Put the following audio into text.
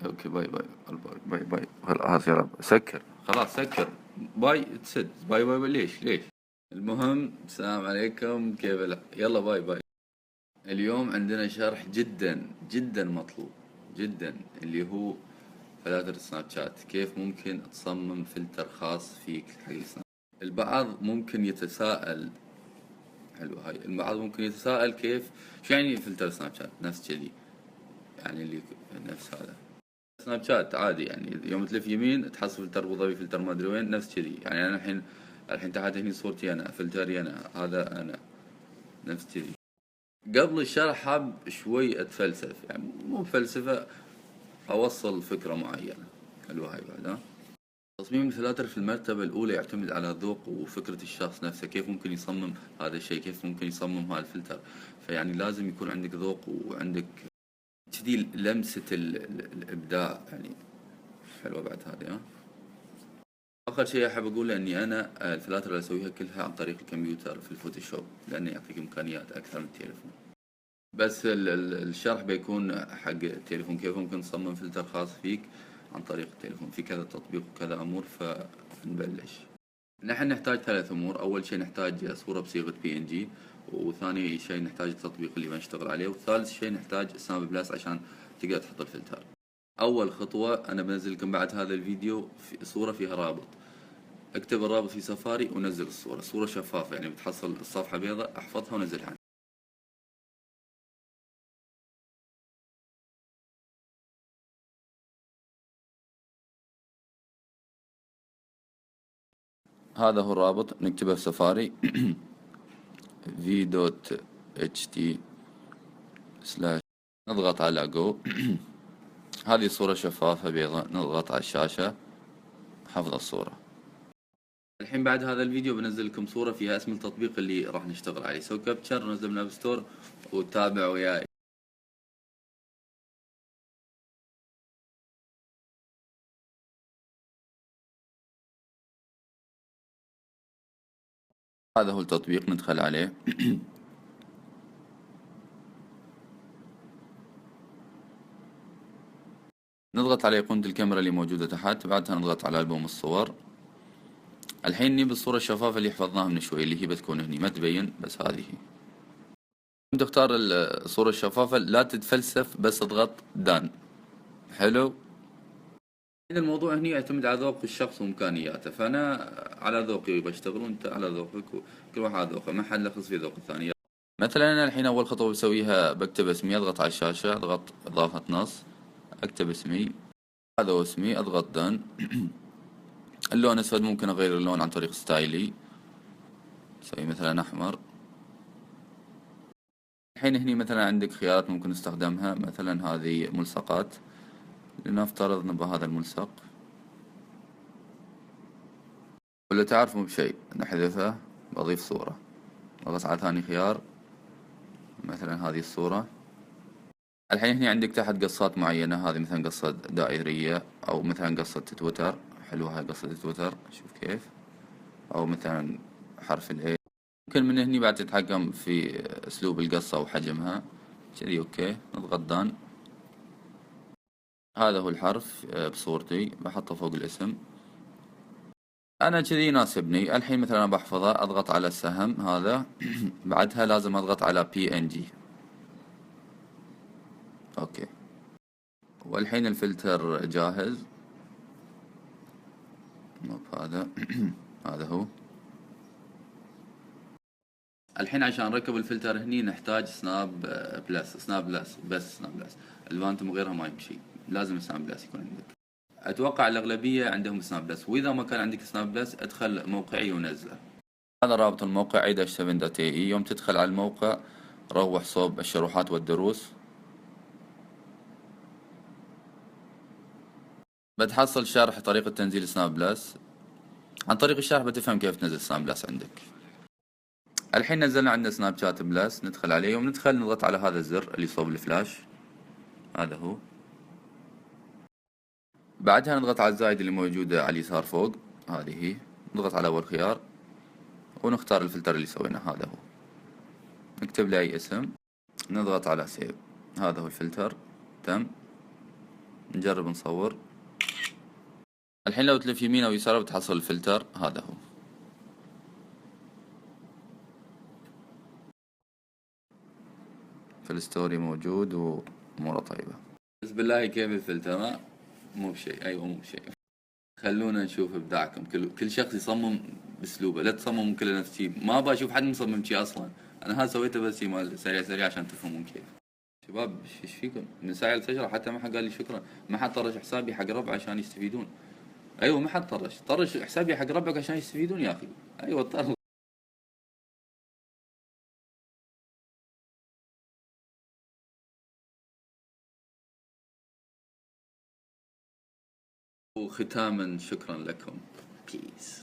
اوكي باي باي باي باي خلاص يا رب سكر خلاص سكر. باي تسد باي باي, باي. ليش المهم السلام عليكم كيف يلا باي باي. اليوم عندنا شرح جدا جدا مطلوب جدا اللي هو فلاتر سناب شات. كيف ممكن تصمم فلتر خاص فيك حق السناب. البعض ممكن يتساءل حلو هاي البعض ممكن يتساءل كيف شو يعني فلتر سناب شات نفس كذي يعني اللي نفس هذا سناب شات عادي يعني يوم تلف يمين تحصل فلتر ابو ظبي فلتر ما ادري وين نفس كذي يعني انا الحين تحت هني صورتي انا فلتري انا هذا انا نفس كذي. قبل الشرح حاب شوي اتفلسف يعني مو فلسفة اوصل فكرة معينة. حلو هاي بعد ها. تصميم الفلاتر في المرتبة الأولى يعتمد على ذوق وفكرة الشخص نفسه كيف ممكن يصمم هذا الشيء كيف ممكن يصمم هذا الفلتر. فيعني لازم يكون عندك ذوق وعندك كذي لمسة الإبداع يعني. حلوة بعد هذه ها. آخر شيء أحب أقوله إني أنا الفلاتر اللي أسويها كلها عن طريق الكمبيوتر في الفوتوشوب لأنه يعطيك إمكانيات أكثر من التليفون. بس الشرح بيكون حق التليفون كيف ممكن تصمم فلتر خاص فيك عن طريق التليفون في كذا تطبيق وكذا أمور. فنبلش. نحن نحتاج 3 أمور. أول شيء نحتاج صورة بصيغة PNG وثاني شيء نحتاج التطبيق اللي بنشتغل عليه وثالث شيء نحتاج سناب بلس عشان تقدر تحط الفلتر. أول خطوة أنا بنزل لكم بعد هذا الفيديو في صورة فيها رابط. اكتب الرابط في سفاري ونزل الصورة. صورة شفافة يعني بتحصل الصفحة بيضاء احفظها ونزلها. هذا هو الرابط نكتبه في سفاري v.ht/ نضغط على جو. هذه صورة شفافة بيضاء نضغط على الشاشة حفظ الصورة. الحين بعد هذا الفيديو بنزل لكم صورة فيها اسم التطبيق اللي راح نشتغل عليه. سوي كابتشر ونزل من اب ستور وتابع وياي. هذا هو التطبيق ندخل عليه. نضغط على ايقونة الكاميرا اللي موجودة تحت بعدها نضغط على ألبوم الصور. الحين نجيب الصورة الشفافة اللي حفظناها من شوي اللي هي بتكون هني ما تبين بس هذه. تختار الصورة الشفافة لا تتفلسف بس اضغط دان. حلو. الموضوع هني يعتمد على ذوق الشخص وامكانياته فانا على ذوقي بشتغل وانت على ذوقك وكل واحد على ذوقه ما حد لخص في ذوق الثاني. مثلا انا الحين اول خطوة بسويها بكتب اسمي اضغط على الشاشة اضغط اضافة نص اكتب اسمي هذا هو اسمي اضغط دان. اللون اسود ممكن اغير اللون عن طريق ستايلي اسوي مثلا احمر. الحين هني مثلا عندك خيارات ممكن نستخدمها مثلا هذه ملصقات لنفترض نبغى هذا الملصق ولا تعرف مو بشيء نحذفه بضيف صورة. اضغط على ثاني خيار مثلا هذه الصورة. الحين هني عندك تحت قصات معينة هذه مثلا قصة دائرية او مثلا قصة تويتر. حلوة هاي قصة تويتر شوف كيف. او مثلا حرف الاي. ممكن من هني بعد تتحكم في اسلوب القصة وحجمها كذي. اوكي نضغط دان. هذا هو الحرف بصورتي بحطه فوق الاسم. انا كذي يناسبني. الحين مثلا بحفظه اضغط على السهم هذا. بعدها لازم اضغط على PNG. اوكي والحين الفلتر جاهز. هذا هذا هو. الحين عشان نركب الفلتر هني نحتاج سناب بلس بس سناب بلس. الفانتوم وغيرها ما يمشي لازم سناب بلس يكون عندك. اتوقع الاغلبيه عندهم سناب بلس واذا ما كان عندك سناب بلس ادخل موقعي ونزله. هذا رابط الموقع i-7.ae. يوم تدخل على الموقع روح صوب الشروحات والدروس بتحصل شرح طريقة تنزيل سناب بلس. عن طريق الشرح بتفهم كيف تنزل سناب بلس عندك. الحين نزلنا عندنا سناب شات بلس ندخل عليه وندخل نضغط على هذا الزر اللي صوب الفلاش هذا هو. بعدها نضغط على الزايد اللي موجودة على اليسار فوق هذه هي. نضغط على أول خيار ونختار الفلتر اللي سويناه هذا هو. نكتب له أي اسم نضغط على سيف. هذا هو الفلتر تم. نجرب نصور. الحين لو تلف يمين او يسار بتحصل الفلتر، هذا هو. في الستوري موجود واموره طيبة. بس بالله كيف الفلتر؟ مو بشيء، ايوه مو بشيء. خلونا نشوف ابداعكم، كل شخص يصمم باسلوبه، لا تصممون كل نفس الشيء، ما ابغى اشوف حد مصمم شيء اصلا. انا هذا سويته بس شيء مال سريع سريع عشان تفهمون كيف. شباب ايش فيكم من ساعة الفجر حتى ما حد قال لي شكرا، ما حد طرش حسابي حق ربع عشان يستفيدون. ايوه ما حد طرش حسابي حق ربعك عشان يستفيدون يا اخي. ايوه طرش. وختاما شكرا لكم. بيس.